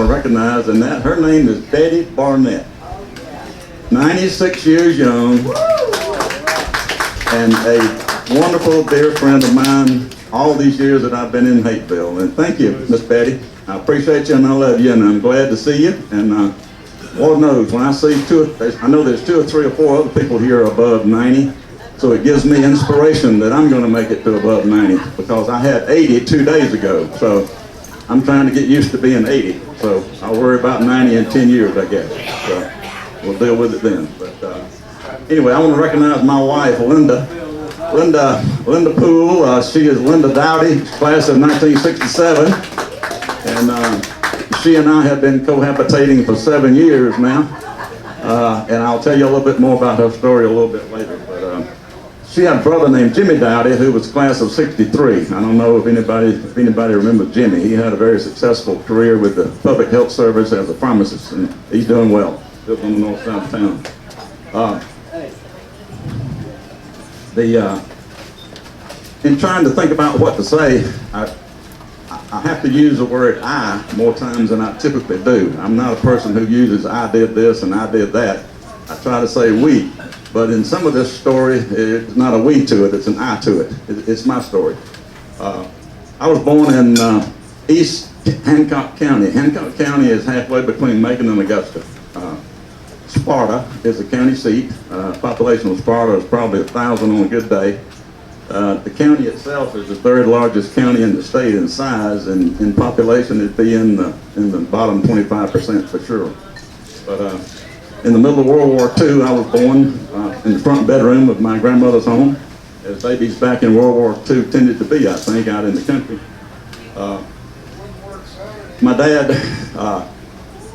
to recognize, and that her name is Betty Barnett. 96 years young, and a wonderful dear friend of mine all these years that I've been in Hapeville. And thank you, Miss Betty. I appreciate you and I love you, and I'm glad to see you. And Lord knows, when I see I know there's 2 or 3 or 4 other people here above 90, so it gives me inspiration that I'm going to make it to above 90, because I had 80 2 days ago. So I'm trying to get used to being 80. So I'll worry about 90 in 10 years, I guess. So we'll deal with it then. But anyway, I want to recognize my wife, Linda Poole. She is Linda Dowdy, class of 1967. And she and I have been cohabitating for 7 years now. And I'll tell you a little bit more about her story a little bit later. But she had a brother named Jimmy Dowdy, who was class of 63. I don't know if anybody remembers Jimmy. He had a very successful career with the Public Health Service as a pharmacist, and he's doing well. Lives on the north side of town. In trying to think about what to say, I have to use the word I more times than I typically do. I'm not a person who uses I did this and I did that. I try to say we, but in some of this story, it's not a we to it, it's an I to it. It's my story. I was born in East Hancock County. Hancock County is halfway between Macon and Augusta. Sparta is the county seat. Population of Sparta is probably 1,000 on a good day. The county itself is the 3rd largest county in the state in size, and in population it'd be in the bottom 25% for sure. But in the middle of World War II, I was born in the front bedroom of my grandmother's home, as babies back in World War II tended to be, I think, out in the country. My dad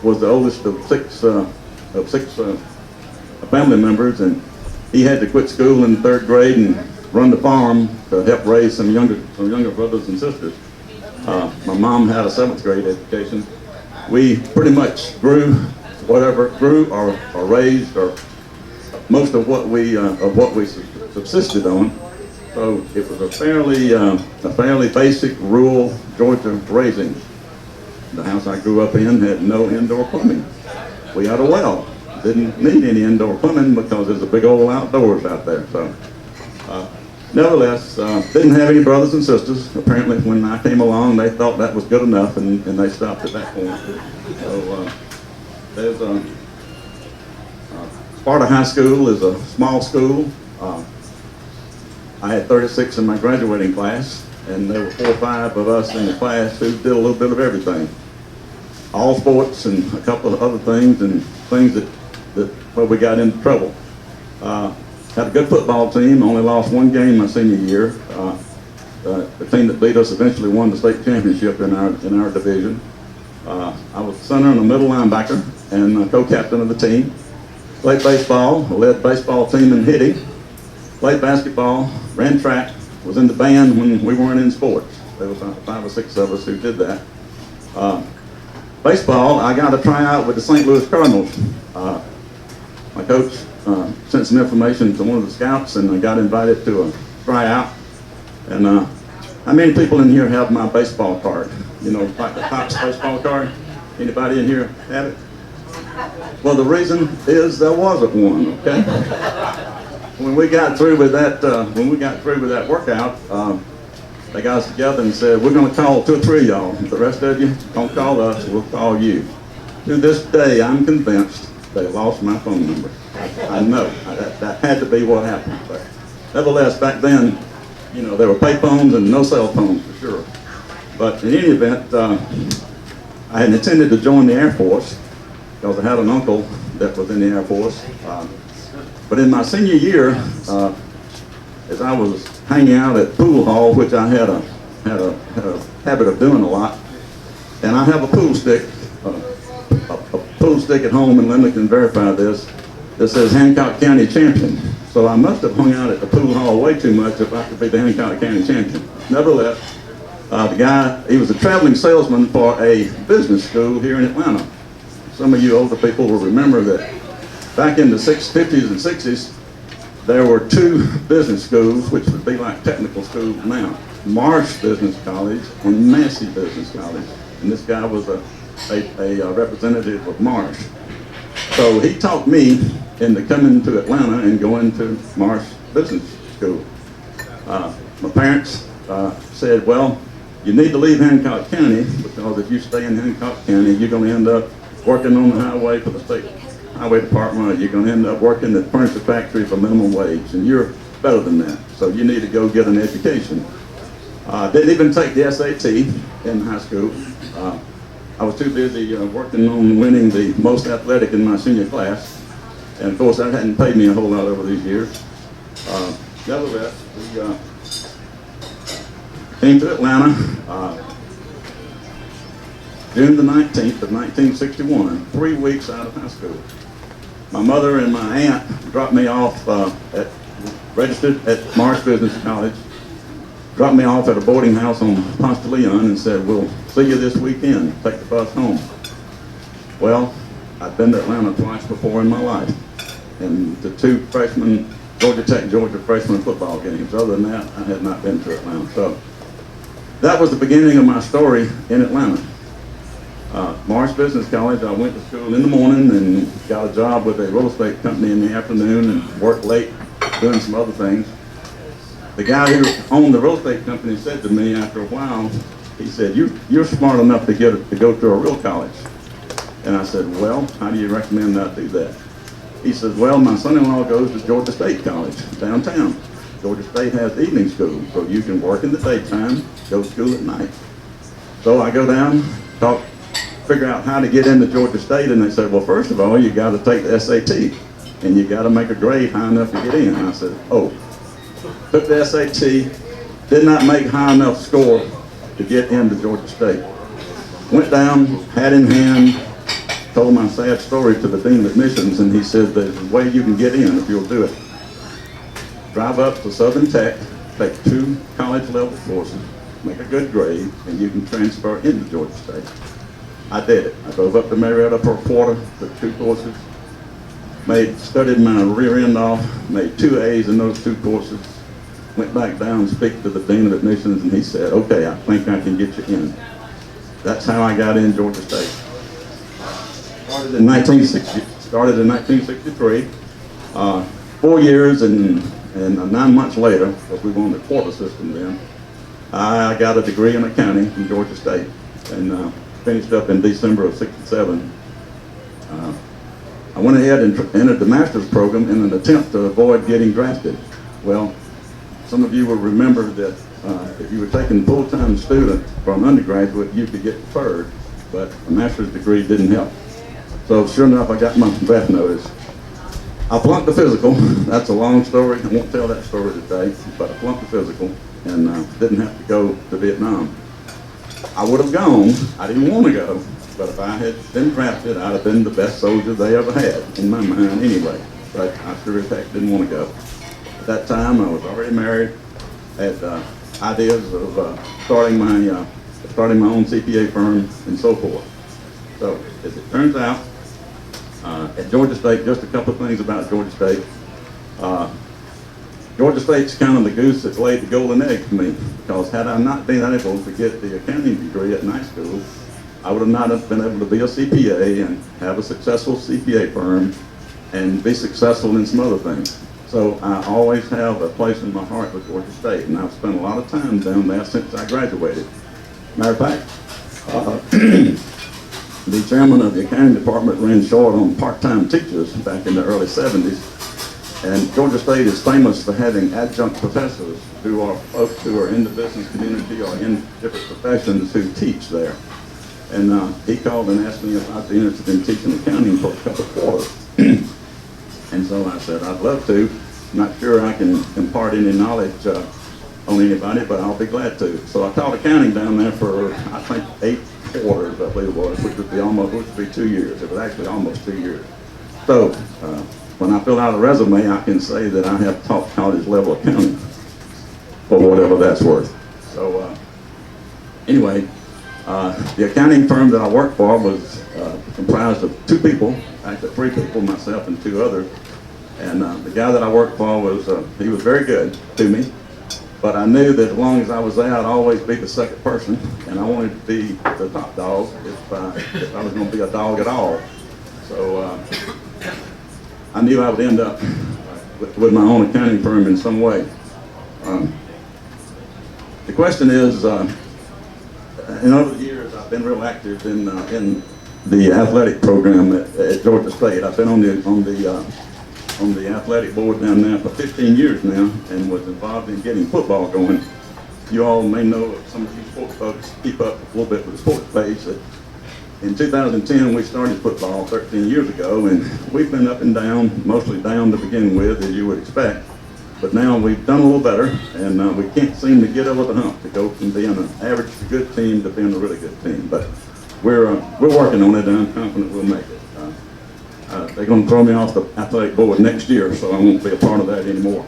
was the oldest of six family members, and he had to quit school in 3rd grade and run the farm to help raise some younger brothers and sisters. My mom had a 7th grade education. We pretty much grew or raised, or most of what we subsisted on. So it was a fairly basic rural Georgia raising. The house I grew up in had no indoor plumbing. We had a well. Didn't need any indoor plumbing because there's a big old outdoors out there. So, nevertheless, didn't have any brothers and sisters. Apparently, when I came along, they thought that was good enough, and they stopped at that point. So, there's Sparta High School is a small school. I had 36 in my graduating class, and there were 4 or 5 of us in the class who did a little bit of everything. All sports and a couple of other things, and things that where we got into trouble. Had a good football team, only lost 1 game my senior year. The team that beat us eventually won the state championship in our division. I was the center and a middle linebacker and co-captain of the team. Played baseball, led baseball team in hitting. Played basketball, ran track, was in the band when we weren't in sports. There was about 5 or 6 of us who did that. Baseball, I got a tryout with the St. Louis Cardinals. My coach sent some information to one of the scouts, and I got invited to a tryout. And how many people in here have my baseball card? You know, like the Topps baseball card? Anybody in here have it? Well, the reason is there wasn't one, okay? When we got through with that workout, they got us together and said, we're going to call 2 or 3 of y'all. The rest of you, don't call us, we'll call you. To this day, I'm convinced they lost my phone number. I know, that had to be what happened. But nevertheless, back then, you know, there were pay phones and no cell phones for sure. But in any event, I had intended to join the Air Force because I had an uncle that was in the Air Force. But in my senior year, as I was hanging out at pool hall, which I had a habit of doing a lot, and I have a pool stick at home, and Linda can verify this, that says Hancock County Champion. So I must have hung out at the pool hall way too much if I could be the Hancock County Champion. Nevertheless, the guy, he was a traveling salesman for a business school here in Atlanta. Some of you older people will remember that back in the 50s and 60s, there were 2 business schools, which would be like technical schools now. Marsh Business College and Massey Business College. And this guy was a a representative of Marsh. So he talked me into coming to Atlanta and going to Marsh Business School. My parents said, well, you need to leave Hancock County, because if you stay in Hancock County, you're going to end up working on the highway for the state highway department, or you're going to end up working at the furniture factory for minimum wage, and you're better than that. So you need to go get an education. Didn't even take the SAT in high school. I was too busy working on winning the most athletic in my senior class. And of course, that hadn't paid me a whole lot over these years. Nevertheless, we came to Atlanta June the 19th of 1961, 3 weeks out of high school. My mother and my aunt dropped me off registered at Marsh Business College, dropped me off at a boarding house on Ponce de Leon and said, we'll see you this weekend, take the bus home. Well, I'd been to Atlanta twice before in my life, and the 2 freshman, Georgia Tech, Georgia freshman football games. Other than that, I had not been to Atlanta. So that was the beginning of my story in Atlanta. Marsh Business College, I went to school in the morning and got a job with a real estate company in the afternoon and worked late doing some other things. The guy who owned the real estate company said to me after a while, he said, you're smart enough to go to a real college. And I said, well, how do you recommend I do that? He says, well, my son-in-law goes to Georgia State College downtown. Georgia State has evening school, so you can work in the daytime, go to school at night. So I go down, figure out how to get into Georgia State, and they said, well, first of all, you got to take the SAT, and you got to make a grade high enough to get in. And I said, oh. Took the SAT, did not make high enough score to get into Georgia State. Went down, hat in hand, told my sad story to the Dean of Admissions, and he said, there's a way you can get in if you'll do it. Drive up to Southern Tech, take 2 college level courses, make a good grade, and you can transfer into Georgia State. I did it. I drove up to Marietta for a quarter, took 2 courses, studied my rear end off, made 2 A's in those 2 courses, went back down and speak to the Dean of Admissions, and he said, okay, I think I can get you in. That's how I got in Georgia State. Started in 1963, 4 years and 9 months later, because we were on the quota system then, I got a degree in accounting from Georgia State, and finished up in December of '67. I went ahead and entered the master's program in an attempt to avoid getting drafted. Well, some of you will remember that if you were taking full-time student for an undergraduate, you could get deferred, but a master's degree didn't help. So sure enough, I got my draft notice. I flunked the physical. That's a long story. I won't tell that story today, but I flunked the physical and didn't have to go to Vietnam. I would have gone. I didn't want to go, but if I had been drafted, I'd have been the best soldier they ever had, in my mind anyway. But I sure as heck didn't want to go. At that time, I was already married, had ideas of starting my own CPA firm and so forth. So as it turns out, at Georgia State, just a couple of things about Georgia State. Georgia State's kind of the goose that laid the golden egg for me, because had I not been able to get the accounting degree at night school, I would have not been able to be a CPA and have a successful CPA firm and be successful in some other things. So I always have a place in my heart with Georgia State, and I've spent a lot of time down there since I graduated. Matter of fact, the chairman of the accounting department ran short on part-time teachers back in the early '70s. And Georgia State is famous for having adjunct professors who are folks who are in the business community or in different professions who teach there. And he called and asked me if I'd be interested in teaching accounting for a couple of quarters. And so I said, I'd love to. I'm not sure I can impart any knowledge on anybody, but I'll be glad to. So I taught accounting down there for, I think, 8 quarters, I believe it was, which would be 2 years. It was actually almost 2 years. So, when I fill out a resume, I can say that I have taught college level accounting, for whatever that's worth. So anyway, the accounting firm that I worked for was comprised of 2 people, actually 3 people, myself and 2 others. And the guy that I worked for was, he was very good to me. But I knew that as long as I was there, I'd always be the second person, and I wanted to be the top dog if I was going to be a dog at all. So I knew I would end up with my own accounting firm in some way. The question is, in over the years, I've been real active in the athletic program at Georgia State. I've been on the athletic board down there for 15 years now, and was involved in getting football going. You all may know, some of you sports folks keep up a little bit with the sports page, that in 2010 we started football 13 years ago, and we've been up and down, mostly down to begin with, as you would expect. But now we've done a little better, and we can't seem to get over the hump to go from being an average to good team to being a really good team. But we're working on it, and I'm confident we'll make it. They're going to throw me off the athletic board next year, so I won't be a part of that anymore.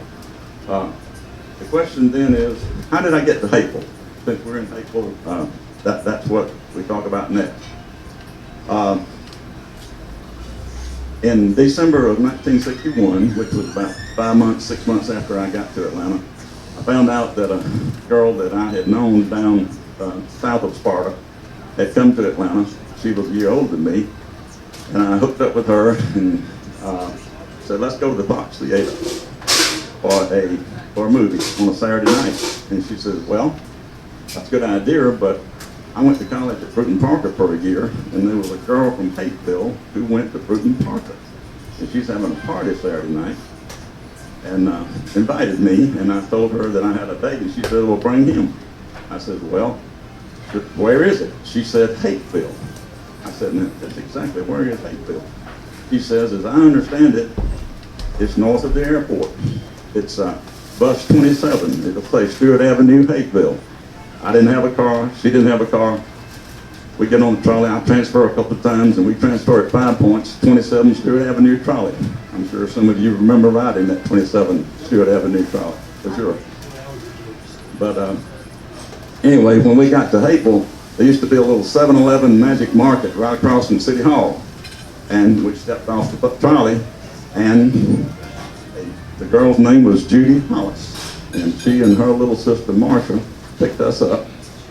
The question then is, how did I get to Hapeville? Since we're in Hapeville, that's what we talk about next. In December of 1961, which was about 6 months after I got to Atlanta, I found out that a girl that I had known down south of Sparta had come to Atlanta. She was a year older than me, and I hooked up with her and said, let's go to the Fox Theater for a movie on a Saturday night. And she says, well, that's a good idea, but I went to college at Bruton Parker for a year, and there was a girl from Hapeville who went to Bruton Parker. And she's having a party Saturday night, and invited me, and I told her that I had a date, and she said, well, bring him. I said, well, where is it? She said, Hapeville. I said, no, that's exactly where is Hapeville. She says, as I understand it, it's north of the airport. It's bus 27. It'll say Stewart Avenue, Hapeville. I didn't have a car. She didn't have a car. We get on the trolley. I transfer a couple of times, and we transfer at 5 points, 27 Stewart Avenue trolley. I'm sure some of you remember riding that 27 Stewart Avenue trolley, for sure. But anyway, when we got to Hapeville, there used to be a little 7-Eleven Magic Market right across from City Hall. And we stepped off the trolley, and the girl's name was Judy Hollis. And she and her little sister Marsha picked us up,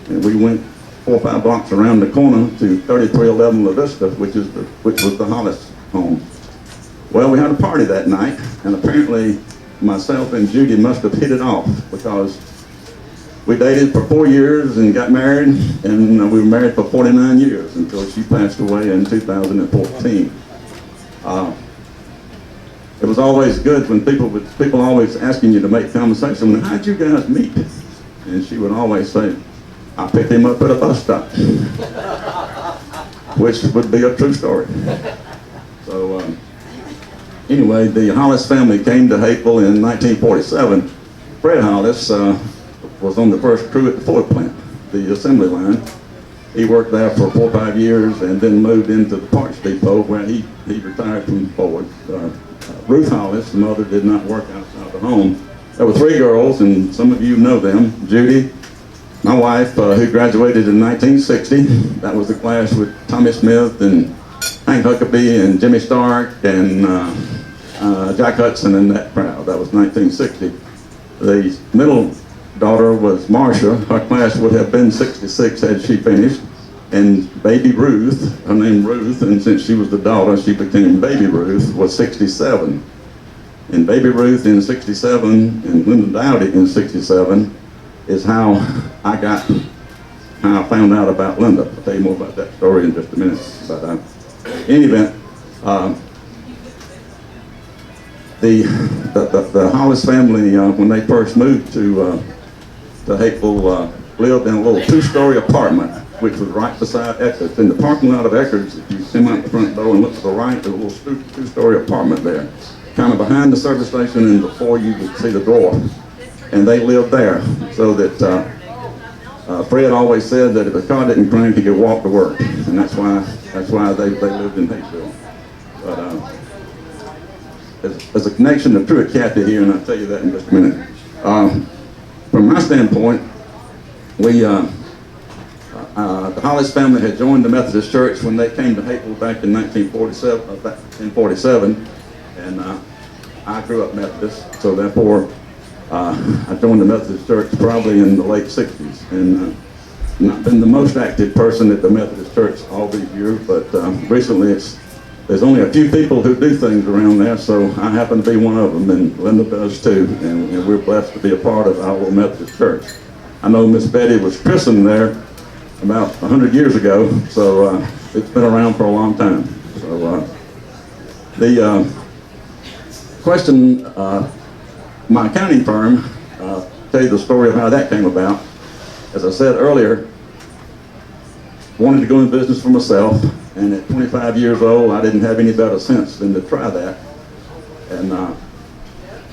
and we went 4 or 5 blocks around the corner to 3311 La Vista, which was the Hollis home. Well, we had a party that night, and apparently myself and Judy must have hit it off, because we dated for 4 years and got married, and we were married for 49 years until she passed away in 2014. It was always good when people always asking you to make conversation. Well, how'd you guys meet? And she would always say, I picked him up at a bus stop, which would be a true story. So anyway, the Hollis family came to Hapeville in 1947. Fred Hollis was on the first crew at the Ford plant, the assembly line. He worked there for 4 or 5 years and then moved into the parts depot, where he retired from Ford. Ruth Hollis, the mother, did not work outside the home. There were 3 girls, and some of you know them. Judy, my wife, who graduated in 1960. That was the class with Tommy Smith and Hank Huckabee and Jimmy Stark and Jack Hudson and that crowd. That was 1960. The middle daughter was Marcia. Her class would have been 66 had she finished. And baby Ruth, her name Ruth, and since she was the daughter, she became Baby Ruth, was 67. And Baby Ruth in 67 and Linda Dowdy in 67 is how I found out about Linda. I'll tell you more about that story in just a minute. But in any event, the Hollis family, when they first moved to Hapeville, lived in a little 2-story apartment, which was right beside Eckerd's. In the parking lot of Eckerd's, if you come out the front door and look to the right, there's a little 2-story apartment there, kind of behind the service station and before you could see the door. And they lived there, so that Fred always said that if the car didn't crank, he could walk to work, and that's why they lived in Hapeville. But there's a connection to Truett Cathy here, and I'll tell you that in just a minute. From my standpoint, the Hollis family had joined the Methodist Church when they came to Hapeville back in 1947, and I grew up Methodist, so therefore I joined the Methodist Church probably in the late 60s, and not been the most active person at the Methodist Church all these years, but recently there's only a few people who do things around there, so I happen to be one of them, and Linda does too, and we're blessed to be a part of our little Methodist church. I know Miss Betty was christened there about 100 years ago, so it's been around for a long time. So the question, my accounting firm, tell you the story of how that came about. As I said earlier, wanted to go in business for myself, and at 25 years old, I didn't have any better sense than to try that. And I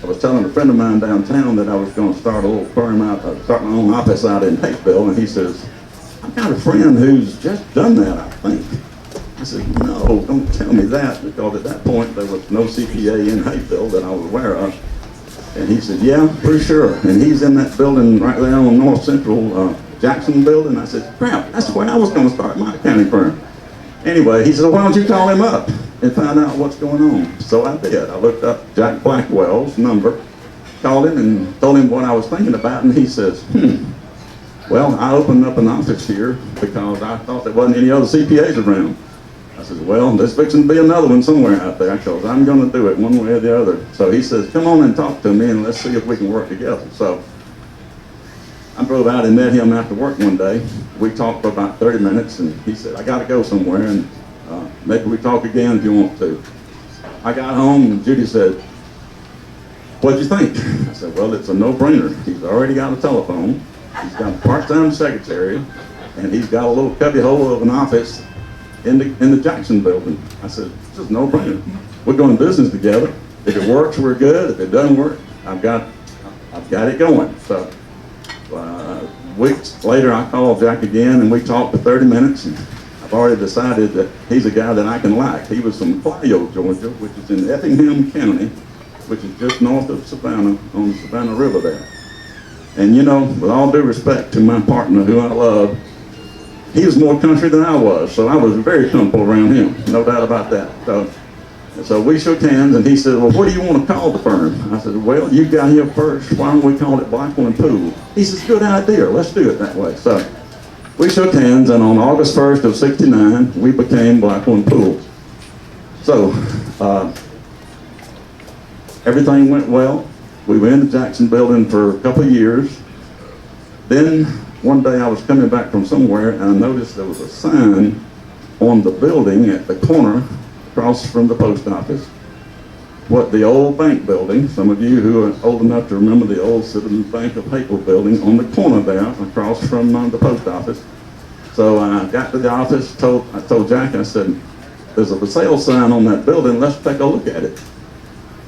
was telling a friend of mine downtown that I was going to start a little firm out, start my own office out in Hapeville, and he says, "I've got a friend who's just done that, I think." I said, "No, don't tell me that," because at that point there was no CPA in Hapeville that I was aware of. And he said, "Yeah, for sure." And he's in that building right there on North Central, Jackson building. I said, "Crap, that's where I was going to start my accounting firm." Anyway, he said, "Why don't you call him up and find out what's going on?" So I did. I looked up Jack Blackwell's number, called him and told him what I was thinking about, and he says, "Well, I opened up an office here because I thought there wasn't any other CPAs around." I said, "Well, there's fixing to be another one somewhere out there because I'm going to do it one way or the other." So he says, "Come on and talk to me and let's see if we can work together." So I drove out and met him after work one day. We talked for about 30 minutes, and he said, "I got to go somewhere, and maybe we talk again if you want to." I got home, and Judy said, "What'd you think?" I said, "Well, it's a no-brainer. He's already got a telephone, he's got a part-time secretary, and he's got a little cubbyhole of an office in the Jackson building." I said, "It's just a no-brainer. We're doing business together. If it works, we're good. If it doesn't work, I've got it going." So weeks later, I called Jack again, and we talked for 30 minutes. And I've already decided that he's a guy that I can like. He was from Clio, Georgia, which is in Effingham County, which is just north of Savannah, on the Savannah River there. And you know, with all due respect to my partner, who I love, he was more country than I was, so I was very comfortable around him, no doubt about that. So we shook hands, and he said, "Well, what do you want to call the firm?" I said, "Well, you got here first. Why don't we call it Blackwell & Poole?" He says, "Good idea. Let's do it that way." So we shook hands, and on August 1st of '69, we became Blackwell & Poole. So everything went well. We were in the Jackson building for a couple of years. Then one day I was coming back from somewhere, and I noticed there was a sign on the building at the corner across from the post office, what the old bank building, some of you who are old enough to remember the old Citizens Bank of Hapeville building, on the corner there across from the post office. So I got to the office, I told Jack, I said, "There's a for sale sign on that building, let's take a look at it."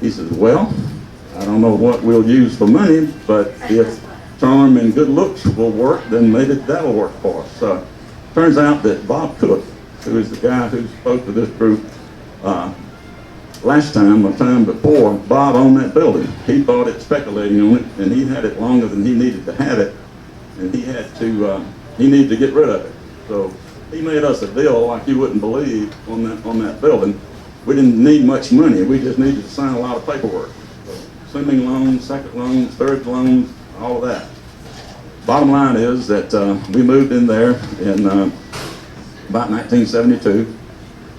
He says, "Well, I don't know what we'll use for money, but if charm and good looks will work, then maybe that'll work for us." So turns out that Bob Cook, who is the guy who spoke to this group last time, or time before, Bob owned that building. He bought it speculating on it, and he had it longer than he needed to have it, and he needed to get rid of it. So he made us a deal like you wouldn't believe on that building. We didn't need much money. We just needed to sign a lot of paperwork. So, assuming loans, second loans, third loans, all of that. Bottom line is that we moved in there in about 1972,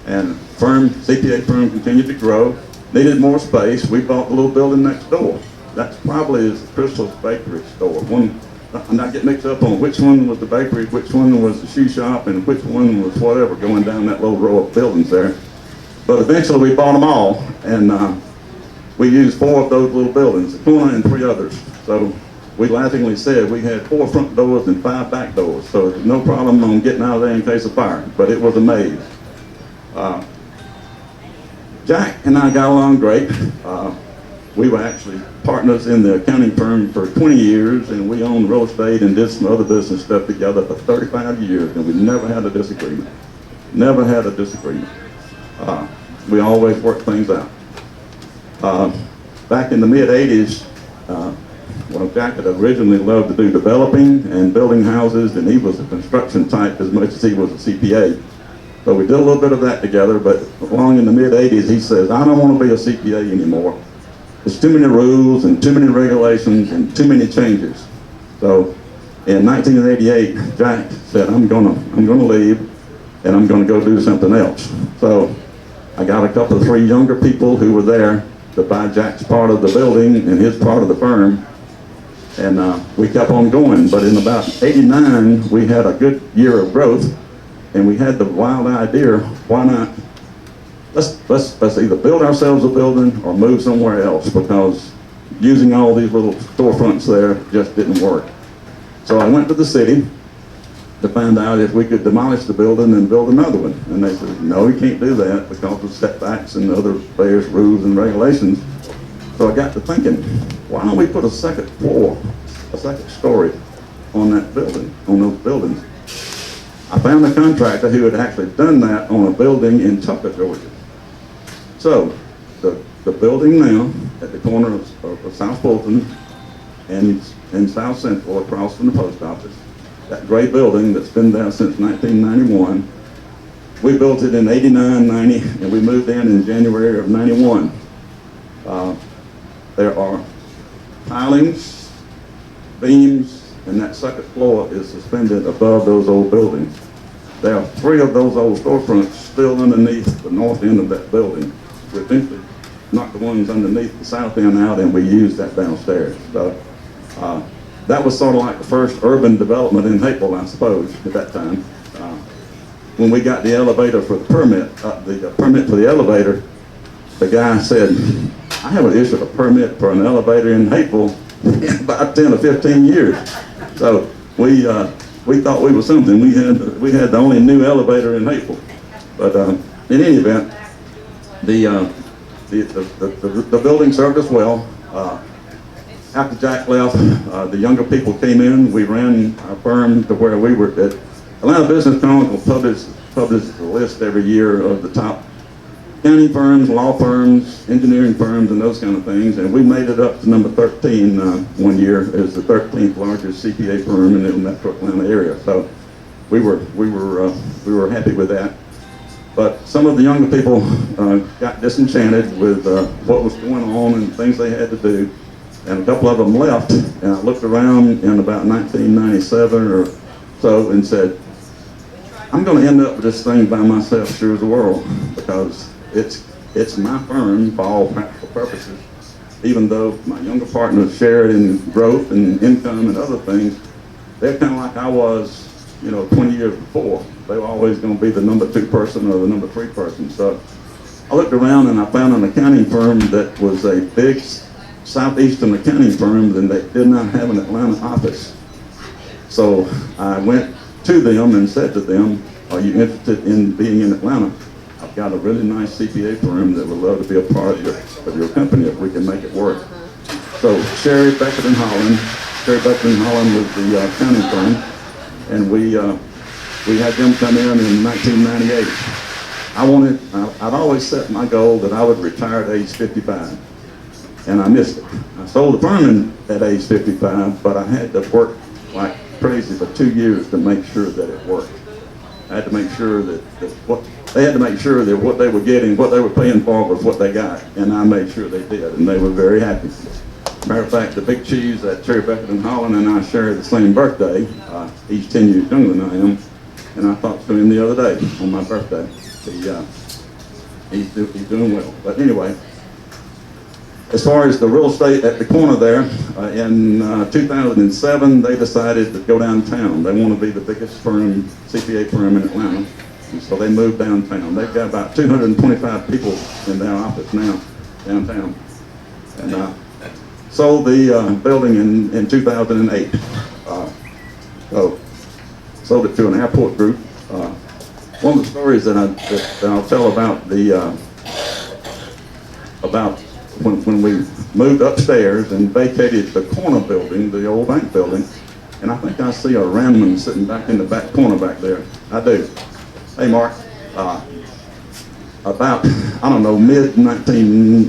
and CPA firm continued to grow, needed more space. We bought the little building next door. That's probably is Crystal's Bakery store. I'm not getting mixed up on which one was the bakery, which one was the shoe shop, and which one was whatever going down that little row of buildings there. But eventually we bought them all, and we used 4 of those little buildings, the corner and 3 others. So we laughingly said we had 4 front doors and 5 back doors, so there's no problem on getting out of there in case of fire, but it was a maze. Jack and I got along great. We were actually partners in the accounting firm for 20 years, and we owned real estate and did some other business stuff together for 35 years, and we never had a disagreement. Never had a disagreement. We always worked things out. Back in the mid-'80s, well, Jack had originally loved to do developing and building houses, and he was a construction type as much as he was a CPA. So we did a little bit of that together, but along in the mid-'80s, he says, "I don't want to be a CPA anymore. there's too many rules and too many regulations and too many changes. So in 1988, Jack said, I'm gonna leave and I'm gonna go do something else. So I got a couple of 3 younger people who were there to buy Jack's part of the building and his part of the firm. And we kept on going. But in about '89, we had a good year of growth, and we had the wild idea, why not, let's either build ourselves a building or move somewhere else, because using all these little storefronts there just didn't work. So I went to the city to find out if we could demolish the building and build another one. And they said, no, you can't do that because of setbacks and other various rules and regulations. So I got to thinking, why don't we put a second floor, a second story on that building, on those buildings? I found a contractor who had actually done that on a building in Tucker, Georgia. So the building now at the corner of South Fulton and South Central across from the post office, that gray building that's been there since 1991, we built it in '89, '90, and we moved in January of '91. There are pilings, beams, and that second floor is suspended above those old buildings. There are 3 of those old storefronts still underneath the north end of that building. We eventually knocked the ones underneath the south end out, and we used that downstairs. So that was sort of like the first urban development in Hapeville, I suppose, at that time. When we got the elevator for the permit for the elevator, the guy said, I haven't issued a permit for an elevator in Hapeville in about 10 or 15 years. So we thought we were something. We had the only new elevator in Hapeville. But in any event, the building served us well. After Jack left, the younger people came in. We ran our firm to where we were at. Atlanta Business Chronicle publishes a list every year of the top accounting firms, law firms, engineering firms, and those kind of things. And we made it up to number 13 one year as the 13th largest CPA firm in the Metro Atlanta area. So we were happy with that. But some of the younger people got disenchanted with what was going on and things they had to do. And a couple of them left, and I looked around in about 1997 or so and said, I'm going to end up with this thing by myself, sure as the world, because it's my firm for all practical purposes. Even though my younger partners shared in growth and income and other things, they're kind of like I was, 20 years before. They were always going to be the number 2 person or the number 3 person. So I looked around and I found an accounting firm that was a big southeastern accounting firm, and they did not have an Atlanta office. So I went to them and said to them, are you interested in being in Atlanta? I've got a really nice CPA firm that would love to be a part of your company if we can make it work. So Sherry Beckett and Holland was the accounting firm, and we had them come in 1998. I'd always set my goal that I would retire at age 55. And I missed it. I sold the firm at age 55, but I had to work like crazy for 2 years to make sure that it worked. I had to make sure that what they were getting, what they were paying for was what they got, and I made sure they did, and they were very happy. Matter of fact, the big cheese that Terry Beckett and Holland and I share the same birthday. He's 10 years younger than I am, and I talked to him the other day on my birthday. He's doing well. But anyway. As far as the real estate at the corner there, in 2007, they decided to go downtown. They want to be the biggest CPA firm in Atlanta. And so they moved downtown. They've got about 225 people in their office now, downtown. And sold the building in 2008. So sold it to an airport group. One of the stories that I'll tell about when we moved upstairs and vacated the corner building, the old bank building, and I think I see a Ramman sitting back in the back corner back there. I do. Hey, Mark. About, I don't know,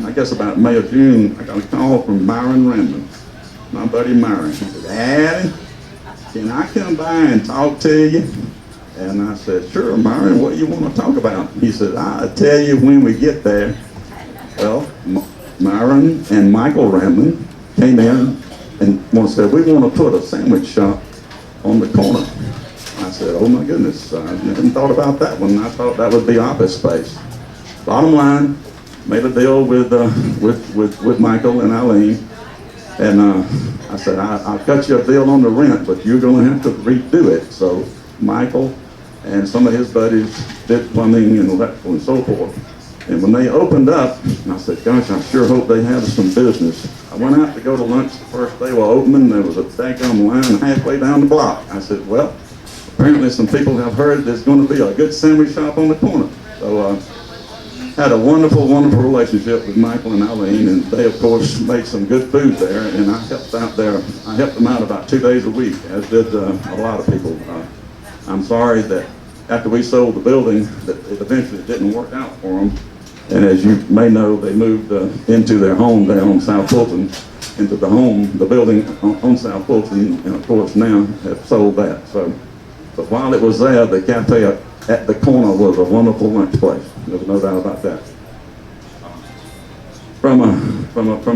I guess about May or June, I got a call from Myron Ramman, my buddy Myron. He said, Daddy, can I come by and talk to you? And I said, sure, Myron, what do you want to talk about? He said, I'll tell you when we get there. Well, Myron and Michael Ramlin came in and said, we want to put a sandwich shop on the corner. I said, oh my goodness, I hadn't thought about that one. I thought that would be office space. Bottom line, made a deal with Michael and Eileen, and I said, I'll cut you a deal on the rent, but you're going to have to redo it. So Michael and some of his buddies did plumbing and electrical and so forth. And when they opened up, I said, gosh, I sure hope they have some business. I went out to go to lunch the first day while opening. There was a daggum line halfway down the block. I said, well, apparently some people have heard there's going to be a good sandwich shop on the corner. So had a wonderful, wonderful relationship with Michael and Eileen, and they, of course, made some good food there, and I helped out there. I helped them out about 2 days a week, as did a lot of people. I'm sorry that after we sold the building, that it eventually didn't work out for them. And as you may know, they moved into their home down on South Fulton, into the building on South Fulton, and of course now have sold that. So, but while it was there, the cafe at the corner was a wonderful lunch place. There's no doubt about that. From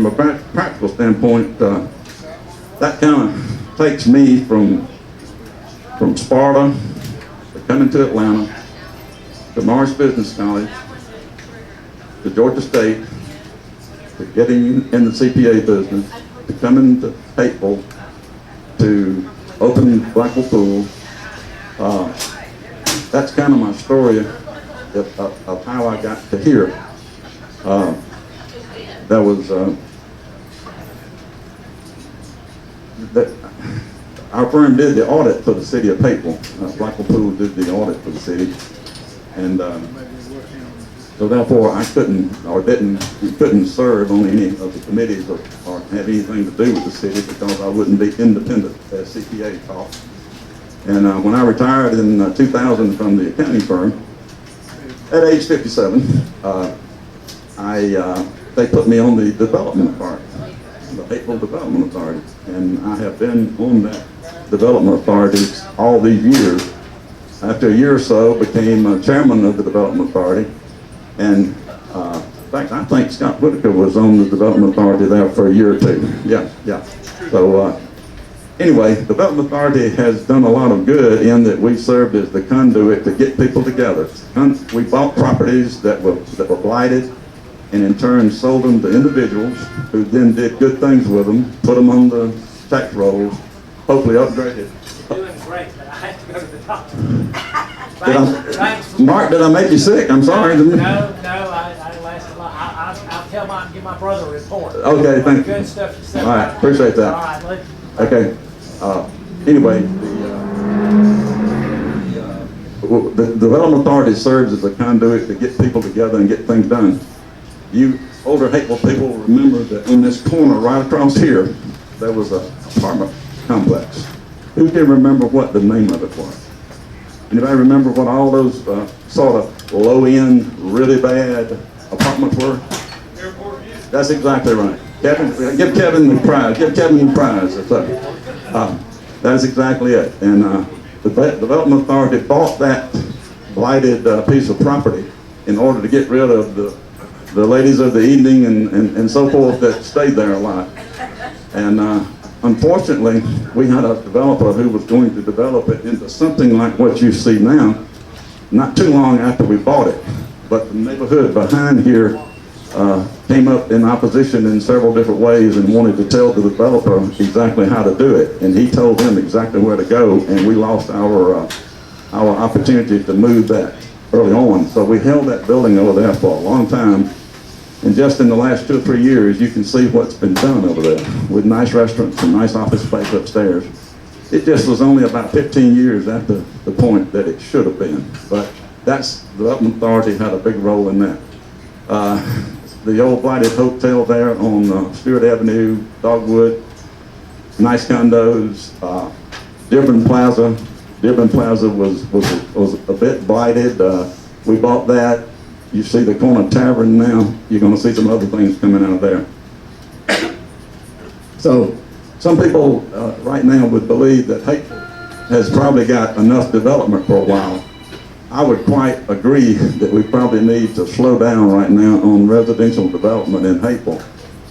a practical standpoint, that kind of takes me from Sparta to coming to Atlanta, to Morris Business College, to Georgia State, to getting in the CPA business, to coming to Hapeville, to opening Blackwell Pool. That's kind of my story of how I got to here. That was that our firm did the audit for the city of Hapeville. Blackwell Pool did the audit for the city, and so therefore I couldn't serve on any of the committees or have anything to do with the city because I wouldn't be independent as CPA taught. And when I retired in 2000 from the accounting firm, at age 57, they put me on the development authority, the Hapeville Development Authority, and I have been on that development authority all these years. After a year or so, became chairman of the development authority, and in fact, I think Scott Whitaker was on the development authority there for a year or two. Yeah. So anyway, the development authority has done a lot of good in that we served as the conduit to get people together. We bought properties that were blighted, and in turn sold them to individuals who then did good things with them, put them on the tax rolls, hopefully upgraded. Doing great, but I have to go to the doctor. Mark, did I make you sick? I'm sorry. No, I last a lot. I'll give my brother a report. Okay, thank you. Good stuff you said. All right, appreciate that. All right, okay. Anyway, the development authority serves as a conduit to get people together and get things done. You older Hapeville people remember that in this corner right across here, there was an apartment complex. Who can remember what the name of it was? Anybody remember what all those sort of low-end, really bad apartments were? That's exactly right. Kevin, give Kevin the prize. Give Kevin the prize. That's exactly it. And the Development Authority bought that blighted piece of property in order to get rid of the ladies of the evening and so forth that stayed there a lot. And unfortunately, we had a developer who was going to develop it into something like what you see now, not too long after we bought it. But the neighborhood behind here came up in opposition in several different ways and wanted to tell the developer exactly how to do it. And he told them exactly where to go, and we lost our opportunity to move that early on. So we held that building over there for a long time. And just in the last 2 or 3 years, you can see what's been done over there with nice restaurants and nice office space upstairs. It just was only about 15 years after the point that it should have been. But that's, the Development Authority had a big role in that. The old blighted hotel there on Stewart Avenue, Dogwood, nice condos, Dearborn Plaza. Dearborn Plaza was a bit blighted. We bought that. You see the corner tavern now. You're going to see some other things coming out of there. So some people right now would believe that Hapeville has probably got enough development for a while. I would quite agree that we probably need to slow down right now on residential development in Hapeville.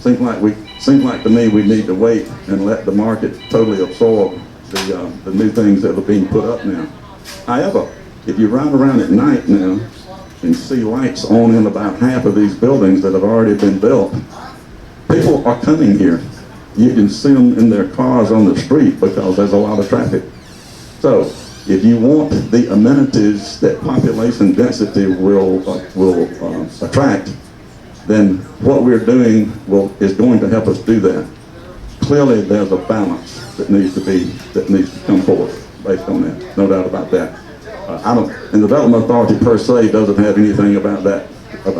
seems like to me we need to wait and let the market totally absorb the new things that are being put up now. However, if you ride around at night now and see lights on in about half of these buildings that have already been built, people are coming here. You can see them in their cars on the street because there's a lot of traffic. So, if you want the amenities that population density will attract, then what we're doing is going to help us do that. Clearly, there's a balance that needs to come forward based on that. No doubt about that. And the Development Authority per se doesn't have anything about that. But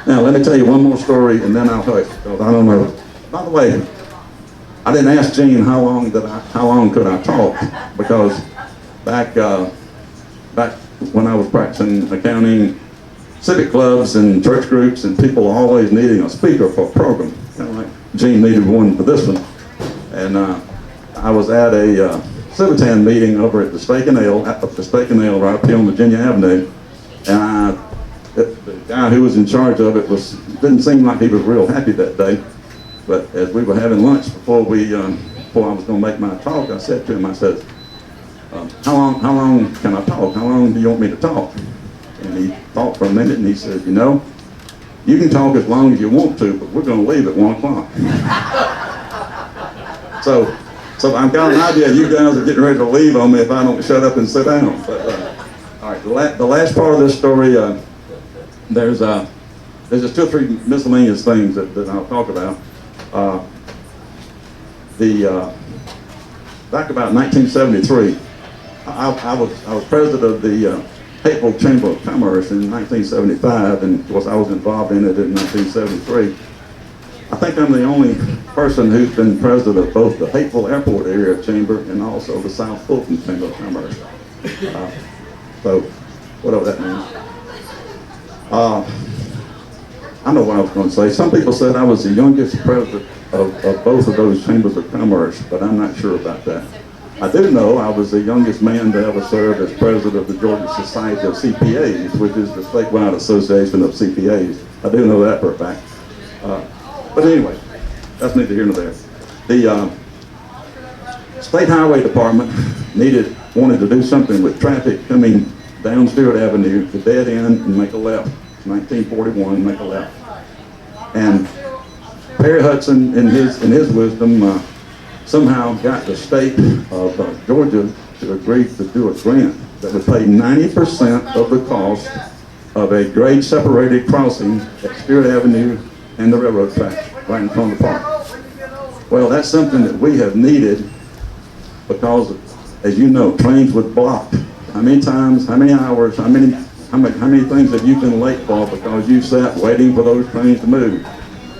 now let me tell you one more story, and then I'll hush because I don't know. By the way, I didn't ask Gene how long could I talk, because back when I was practicing accounting, civic clubs and church groups and people are always needing a speaker for a program, kind of like Gene needed one for this one. And I was at a Civitan meeting over at the Steak and Ale right up here on Virginia Avenue, and the guy who was in charge of it didn't seem like he was real happy that day. But as we were having lunch before I was going to make my talk, I said to him, I said, how long can I talk? How long do you want me to talk? And he thought for a minute and he said, you know, you can talk as long as you want to, but we're going to leave at 1 o'clock. So I've got an idea you guys are getting ready to leave on me if I don't shut up and sit down. But, all right, the last part of this story, there's just 2 or 3 miscellaneous things that I'll talk about. Back about 1973, I was president of the Hapeville Chamber of Commerce in 1975, and of course I was involved in it in 1973. I think I'm the only person who's been president of both the Hapeville Airport Area Chamber and also the South Fulton Chamber of Commerce. So, whatever that means. I know what I was going to say. Some people said I was the youngest president of both of those chambers of commerce, but I'm not sure about that. I do know I was the youngest man to ever serve as president of the Georgia Society of CPAs, which is the statewide association of CPAs. I do know that for a fact. But anyway, that's neither here nor there. The State Highway Department wanted to do something with traffic coming down Stewart Avenue to dead end and make a left. 1941, make a left. And Perry Hudson, in his wisdom, somehow got the state of Georgia to agree to do a grant that would pay 90% of the cost of a grade-separated crossing at Stewart Avenue and the railroad tracks right in front of the park. Well, that's something that we have needed because, as you know, trains would block. How many times, how many hours, how many things have you been late for because you sat waiting for those trains to move?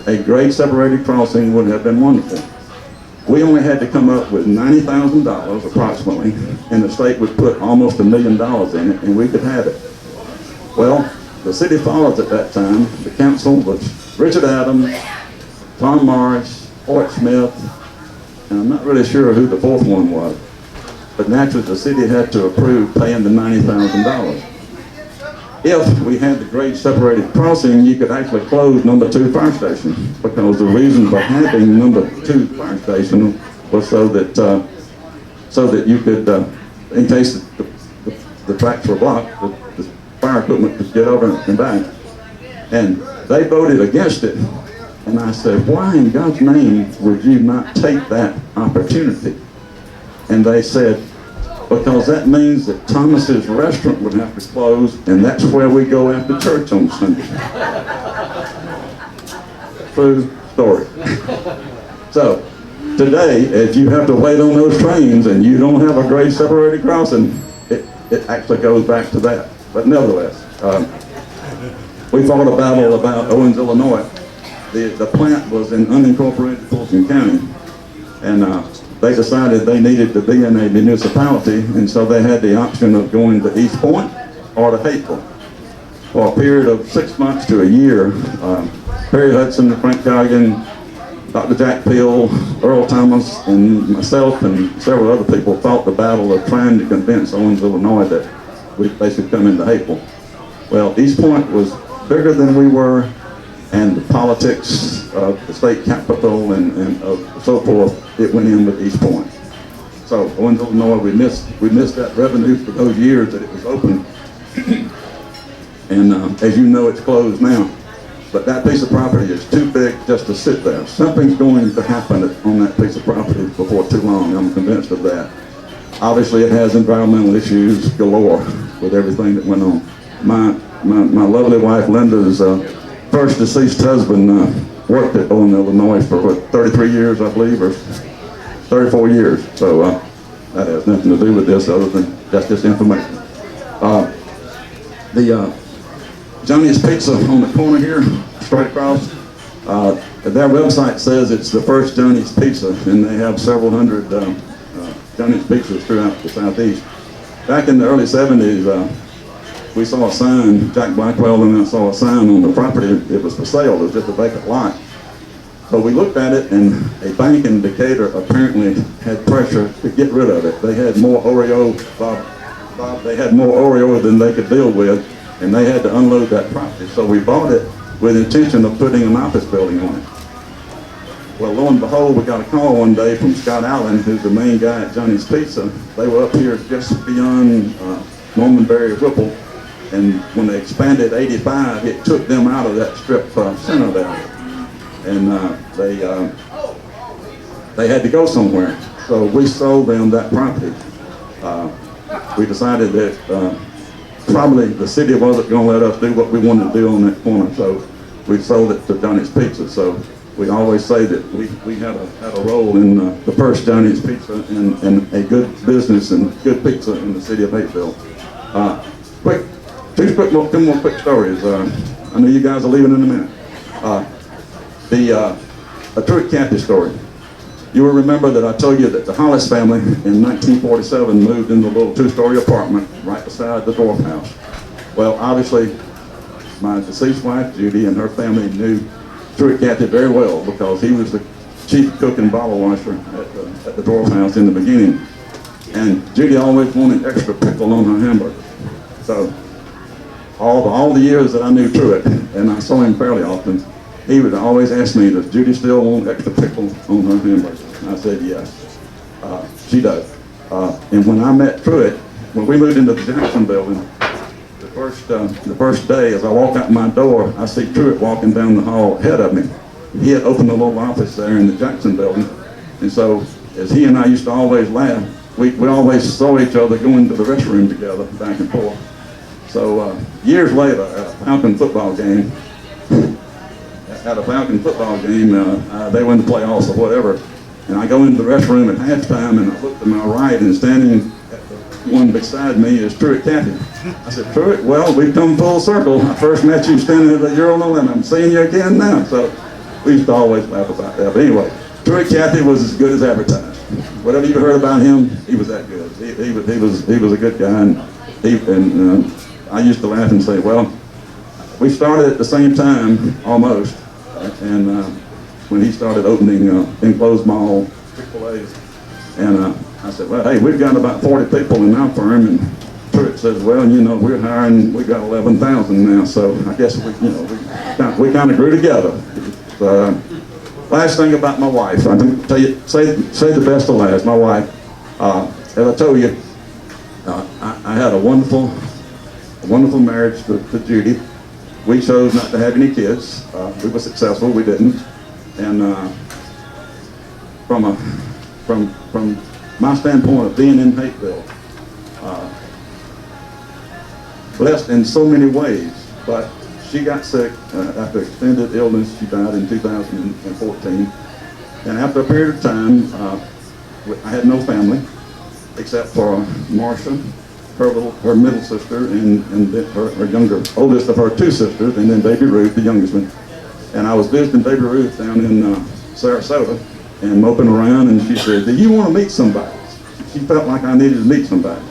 A grade separated crossing would have been wonderful. We only had to come up with $90,000 approximately, and the state would put almost $1 million in it, and we could have it. Well, the city followed at that time. The council was Richard Adams, Tom Morris, Hoyt Smith, and I'm not really sure who the fourth one was. But naturally, the city had to approve paying the $90,000. If we had the grade separated crossing, you could actually close number 2 fire station, because the reason for having number 2 fire station was so that you could, in case the tracks were blocked, the fire equipment could get over and back. And they voted against it. And I said, why in God's name would you not take that opportunity? And they said, because that means that Thomas's restaurant would have to close, and that's where we go after church on Sunday. True story. So, today, if you have to wait on those trains and you don't have a grade separated crossing, it actually goes back to that. But nevertheless, we fought a battle about Owens, Illinois. The plant was in unincorporated Fulton County, and they decided they needed to be in a municipality, and so they had the option of going to East Point or to Hapeville. For a period of 6 months to a year, Perry Hudson, Frank Cogan, Dr. Jack Peel, Earl Thomas, and myself and several other people fought the battle of trying to convince Owens, Illinois that they should come into Hapeville. Well, East Point was bigger than we were, and the politics of the state capitol and of so forth, it went in with East Point. So Owens, Illinois, we missed that revenue for those years that it was open. And as you know, it's closed now. But that piece of property is too big just to sit there. Something's going to happen on that piece of property before too long. I'm convinced of that. Obviously, it has environmental issues galore with everything that went on. My lovely wife Linda's first deceased husband worked at Owens, Illinois for what, 33 years, I believe, or 34 years. So that has nothing to do with this other than that's just information. The Johnny's Pizza on the corner here, straight across, their website says it's the first Johnny's Pizza, and they have several hundred Johnny's Pizzas throughout the Southeast. Back in the early 70s, we saw a sign, Jack Blackwell and I saw a sign on the property. It was for sale. It was just a vacant lot. So we looked at it, and a bank in Decatur apparently had pressure to get rid of it. They had more Oreo, Bob, they had more Oreo than they could deal with, and they had to unload that property. So we bought it with intention of putting an office building on it. Well, lo and behold, we got a call one day from Scott Allen, who's the main guy at Johnny's Pizza. They were up here just beyond Norman Berry Whipple, and when they expanded 85, it took them out of that strip center there. And they had to go somewhere. So we sold them that property. We decided that probably the city wasn't going to let us do what we wanted to do on that corner, so we sold it to Johnny's Pizza. So we always say that we had a role in the first Johnny's Pizza and a good business and good pizza in the city of Hapeville. Two more quick stories. I know you guys are leaving in a minute. A Truett Cathy story. You will remember that I told you that the Hollis family in 1947 moved into a little two-story apartment right beside the Dwarf House. Well, obviously, my deceased wife, Judy, and her family knew Truett Cathy very well because he was the chief cook and bottle washer at the Dwarf House in the beginning. And Judy always wanted extra pickle on her hamburgers. So all the years that I knew Truett, and I saw him fairly often, he would always ask me, does Judy still want extra pickle on her hamburgers? I said, yes, she does. And when I met Truett, when we moved into the Jackson building, the first day as I walk out my door, I see Truett walking down the hall ahead of me. He had opened a little office there in the Jackson building. And so as he and I used to always laugh, we always saw each other go into the restroom together, back and forth. So years later, at a Falcon football game, they went to playoffs or whatever, and I go into the restroom at halftime, and I look to my right, and standing at the one beside me is Truett Cathy. I said, Truett, well, we've come full circle. I first met you standing at the urinal, and I'm seeing you again now. So we used to always laugh about that. But anyway, Truett Cathy was as good as advertised. Whatever you heard about him, he was that good. He was a good guy, and I used to laugh and say, well, we started at the same time, almost, and when he started opening enclosed mall Chick-fil-A's, and I said, well, hey, we've got about 40 people in our firm, and Truett says, well, you know, we're hiring, we got 11,000 now, so I guess we kind of grew together. Last thing about my wife, I'm going to tell you, say the best to last. My wife, as I told you, I had a wonderful marriage to Judy. We chose not to have any kids. We were successful. We didn't. And from my standpoint of being in Hapeville, blessed in so many ways, but she got sick after extended illness. She died in 2014. And after a period of time, I had no family except for Marcia, her middle sister, and her oldest of her two sisters, and then baby Ruth, the youngest one. And I was visiting baby Ruth down in Sarasota and moping around, and she said, do you want to meet somebody? She felt like I needed to meet somebody.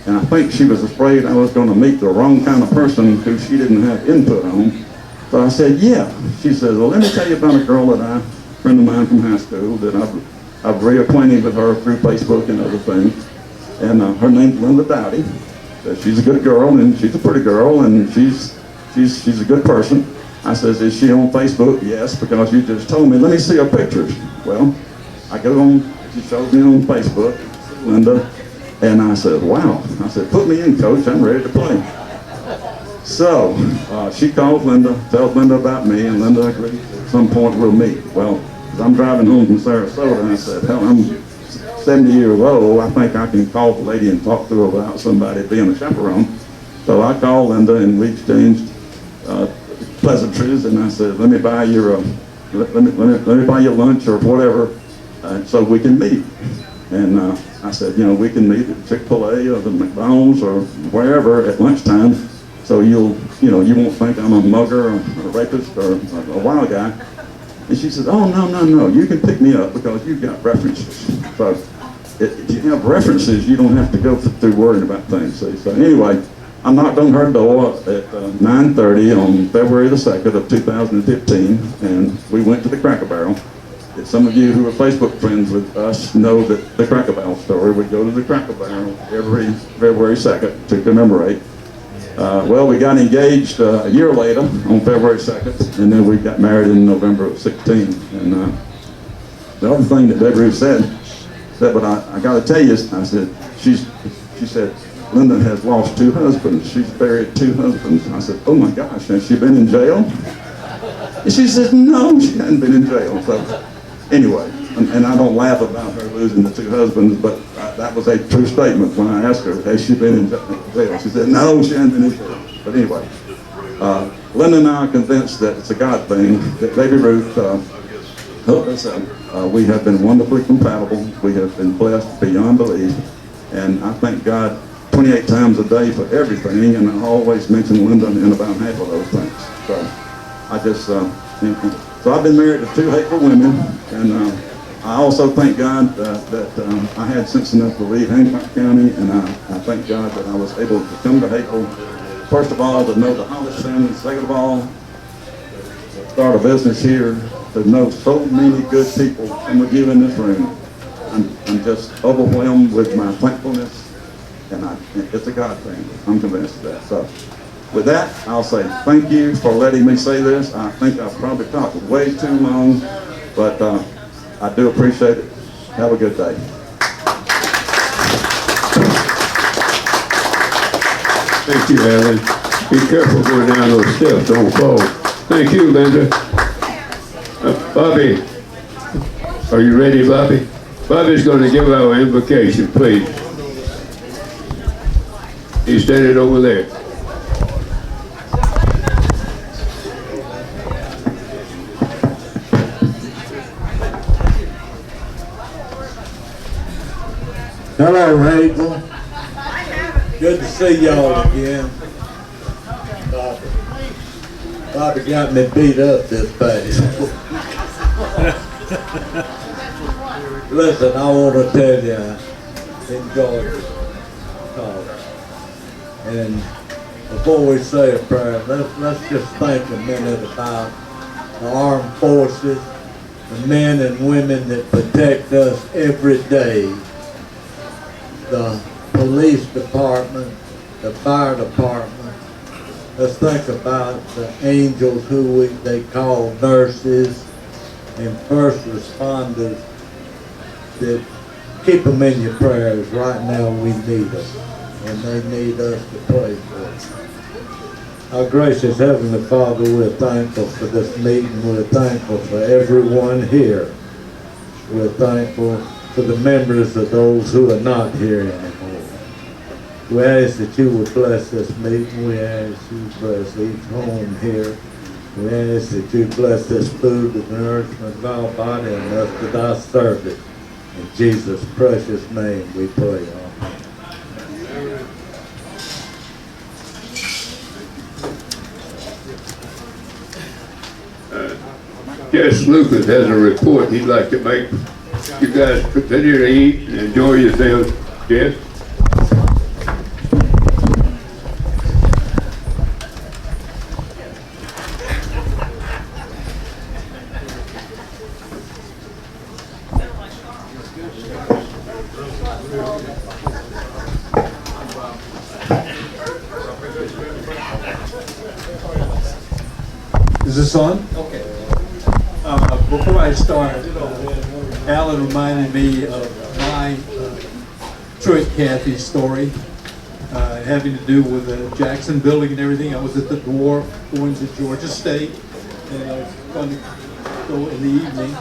And I think she was afraid I was going to meet the wrong kind of person who she didn't have input on. So I said, yeah. She says, well, let me tell you about a girl that a friend of mine from high school, that I've reacquainted with her through Facebook and other things. And her name's Linda Dowdy. She's a good girl, and she's a pretty girl, and she's a good person. I says, is she on Facebook? Yes, because you just told me. Let me see her pictures. Well, I go on, she shows me on Facebook, Linda, and I said, wow. I said, put me in, coach, I'm ready to play. So, she calls Linda, tells Linda about me, and Linda agrees at some point we'll meet. Well, as I'm driving home from Sarasota, I said, hell, I'm 70 years old, I think I can call the lady and talk to her about somebody being a chaperone. So I called Linda and we exchanged pleasantries, and I said, let me buy your let me buy you lunch or whatever, so we can meet. And I said, you know, we can meet at Chick-fil-A or the McDonald's or wherever at lunchtime, so you won't think I'm a mugger or a rapist or a wild guy. And she said, oh, no, you can pick me up because you've got references. So if you have references, you don't have to go through worrying about things. See? So anyway, I knocked on her door at 9:30 on February the 2nd of 2015, and we went to the Cracker Barrel. If some of you who are Facebook friends with us know that the Cracker Barrel story, we go to the Cracker Barrel every February 2nd to commemorate. Well, we got engaged a year later on February 2nd, and then we got married in November of 16. And the other thing that Debbie said, but I got to tell you, I said, she said, Linda has lost 2 husbands. She's buried 2 husbands. I said, oh my gosh, has she been in jail? And she said, no, she hadn't been in jail. So anyway, and I don't laugh about her losing the 2 husbands, but that was a true statement when I asked her, has she been in jail? She said, no, she hadn't been in jail. But anyway, Linda and I are convinced that it's a God thing, that Baby Ruth hooked us up. We have been wonderfully compatible. We have been blessed beyond belief. And I thank God 28 times a day for everything, and I always mention Linda in about half of those things. So I just, so I've been married to 2 hateful women, and I also thank God that I had sense enough to leave Hancock County, and I thank God that I was able to come to Hapeville, first of all, to know the Hollis family, second of all, to start a business here, to know so many good people, some of you in this room. I'm just overwhelmed with my thankfulness, and it's a God thing. I'm convinced of that. So with that, I'll say thank you for letting me say this. I think I've probably talked way too long, but I do appreciate it. Have a good day. Thank you, Alan. Be careful going down those steps, don't fall. Thank you, Linda. Bobby, are you ready, Bobby? Bobby's going to give our invocation, please. He's standing over there. Hello, Hapeville. Good to see y'all again. Bobby got me beat up this past. Listen, I want to tell you, I enjoyed college. And before we say a prayer, let's just think a minute about the armed forces, the men and women that protect us every day, the police department, the fire department. Let's think about the angels who they call nurses and first responders, that keep them in your prayers. Right now we need them, and they need us to pray for them. Our gracious Heavenly Father, we're thankful for this meeting. We're thankful for everyone here. We're thankful for the members of those who are not here anymore. We ask that you would bless this meeting. We ask you to bless each home here. We ask that you bless this food, the nourishment of our body, and us to thy service. In Jesus' precious name we pray. Jess Lucas has a report he'd like to make. You guys continue to eat and enjoy yourselves. Jess? Is this on? Okay. Before I start, Alan reminded me of my Truett Cathy story, having to do with the Jackson building and everything. I was at the Dwarf going to Georgia State, and I was going to go in the evening,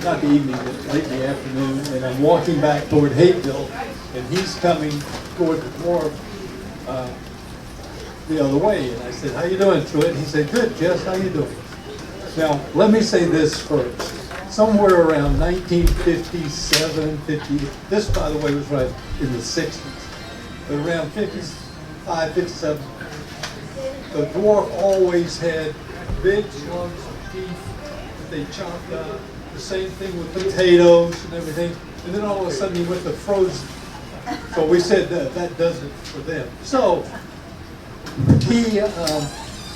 not the evening, but late in the afternoon, and I'm walking back toward Hapeville, and he's coming toward the Dwarf the other way. And I said, "How you doing, Truett?" He said, "Good, Jess, how you doing?" Now, let me say this first. Somewhere around 1957, 50, this, by the way, was right in the 60s, but around 55, 57, the Dwarf always had big slugs of beef that they chopped up, the same thing with potatoes and everything, and then all of a sudden he went to frozen. So we said that does it for them. So he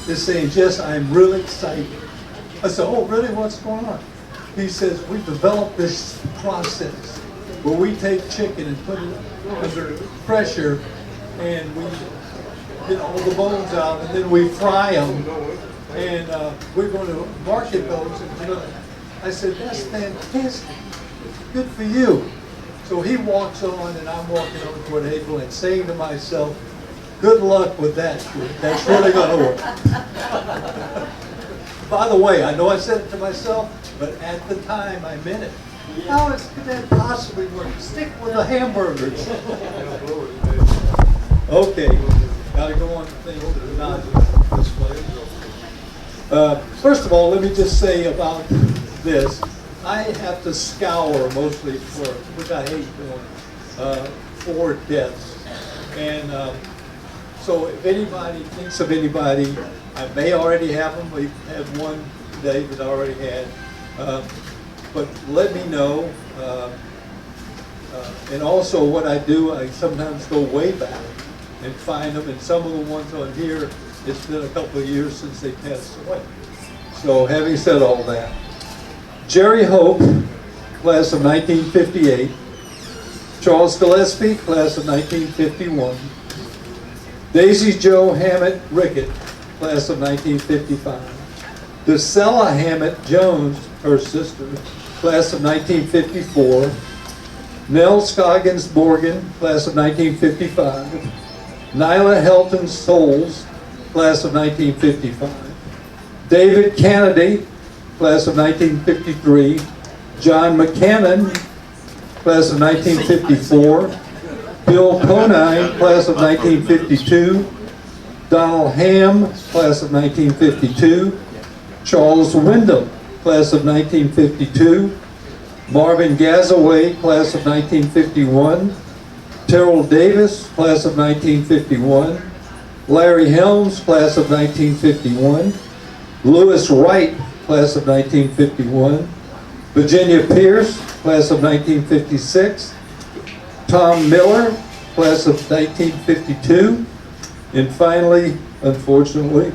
is saying, "Jess, I'm really excited." I said, "Oh, really? What's going on?" He says, "We developed this process where we take chicken and put it under pressure, and we get all the bones out, and then we fry them, and we're going to market those." And I said, "That's fantastic. Good for you." So he walks on, and I'm walking over toward Hapeville and saying to myself, "Good luck with that. That's really going to work." By the way, I know I said it to myself, but at the time I meant it. How could that possibly work? Stick with the hamburgers. Okay, gotta go on to things that are not this way. First of all, let me just say about this. I have to scour mostly for, which I hate doing, for deaths. And so if anybody thinks of anybody, I may already have them. We had one today that I already had. But let me know. And also what I do, I sometimes go way back and find them. And some of the ones on here, it's been a couple of years since they passed away. So having said all that, Jerry Hope, class of 1958. Charles Gillespie, class of 1951. Daisy Jo Hammett Rickett, class of 1955. DeSella Hammett Jones, her sister, class of 1954. Nell Scoggins Morgan, class of 1955. Nyla Helton Souls, class of 1955. David Kennedy, class of 1953. John McCannon, class of 1954. Bill Conine, class of 1952. Donald Ham, class of 1952. Charles Wyndham, class of 1952. Marvin Gazaway, class of 1951. Terrell Davis, class of 1951. Larry Helms, class of 1951. Lewis Wright, class of 1951. Virginia Pierce, class of 1956. Tom Miller, class of 1952. And finally, unfortunately,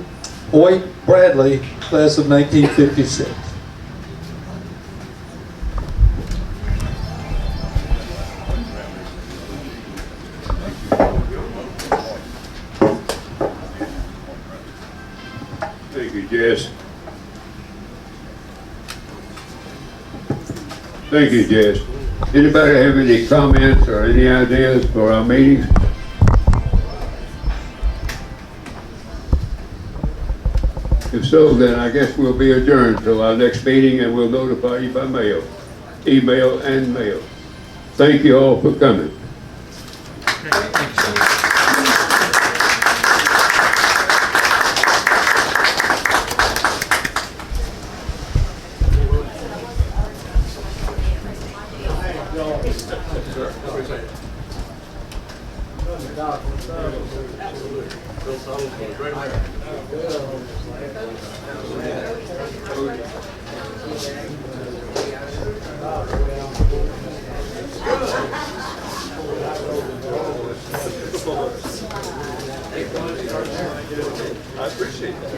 Hoyt Bradley, class of 1956. Thank you, Jess. Thank you, Jess. Anybody have any comments or any ideas for our meetings? If so, then I guess we'll be adjourned till our next meeting, and we'll notify you by mail, email and mail. Thank you all for coming. I appreciate that.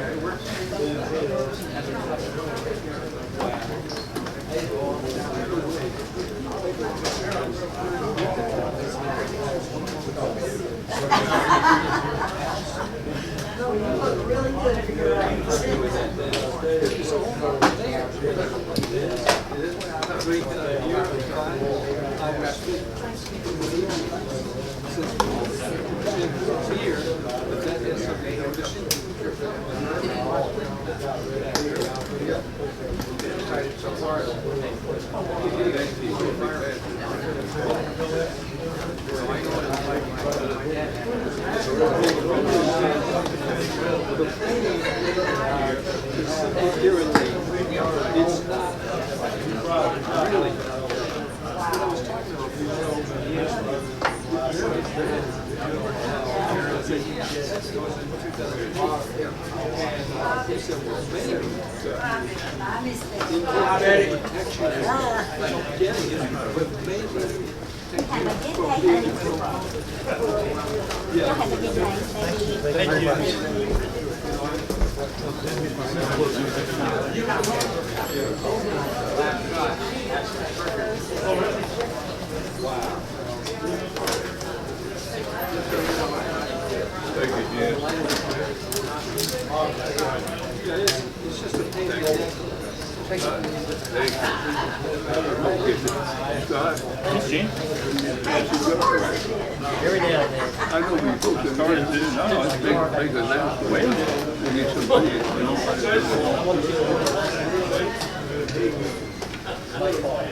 Every day I do. I know we supposed to start to do now. It's big announcement. Wait a minute. We need some money.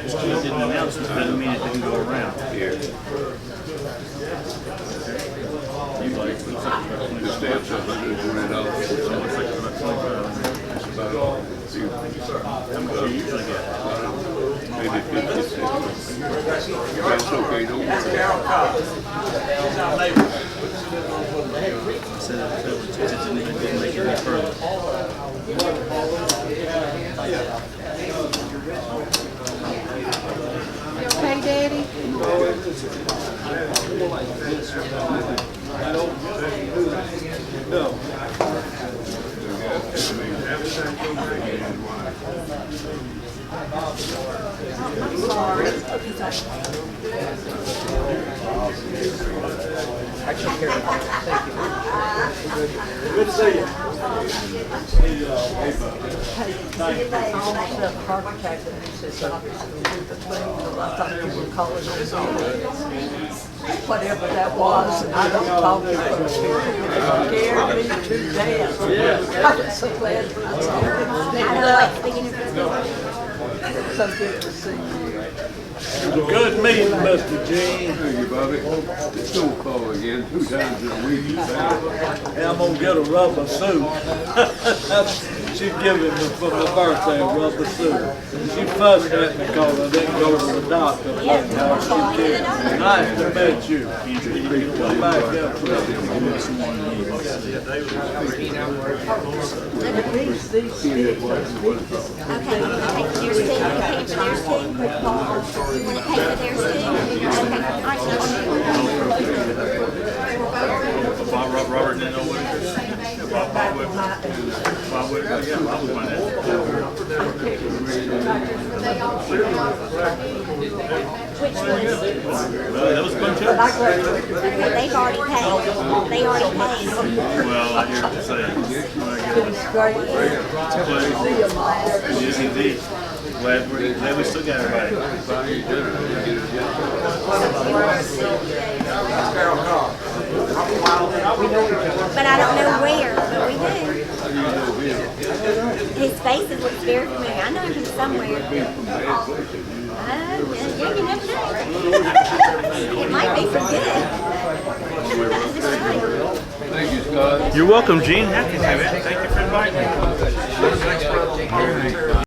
Just because it didn't announce it doesn't mean it didn't go around. Yeah. The stamps are $120. That's about all. How much do you usually get? Maybe 50 cents. That's okay, don't worry. So it didn't make it any further. You okay, Daddy? No. I'm sorry. I took care of it. Thank you. Good to see you. I almost had a heart attack and he said, "Doctor, the thing," I thought you were calling on whatever that was, and I don't talk to him. It scared me to death. I was so glad for the I don't like speaking in front of It's so good to see you. Good meeting, Mr. Gene. Thank you, Bobby. It's don't call again 2 times in a week. And I'm gonna get a rubber suit. She giving me for my birthday a rubber suit. She fussed at me because I didn't go to the doctor. Nice to meet you. Come back up. These sticks. Okay, you want to pay for their steak? You pay for their steak? You want to pay for their steak? Okay, Robert didn't know what it is. Bob would find that. which ones? That was fun too. They've already paid. They already paid. Well, I hear you say when I get It's great. See you, Mom. Yes, indeed. Glad we still got everybody. But I don't know where, but we do. His face looks very familiar. I know him from somewhere. Yeah, you never know. It might be for good. Thank you, Scott. You're welcome, Gene. Happy to have it. Thank you for inviting me.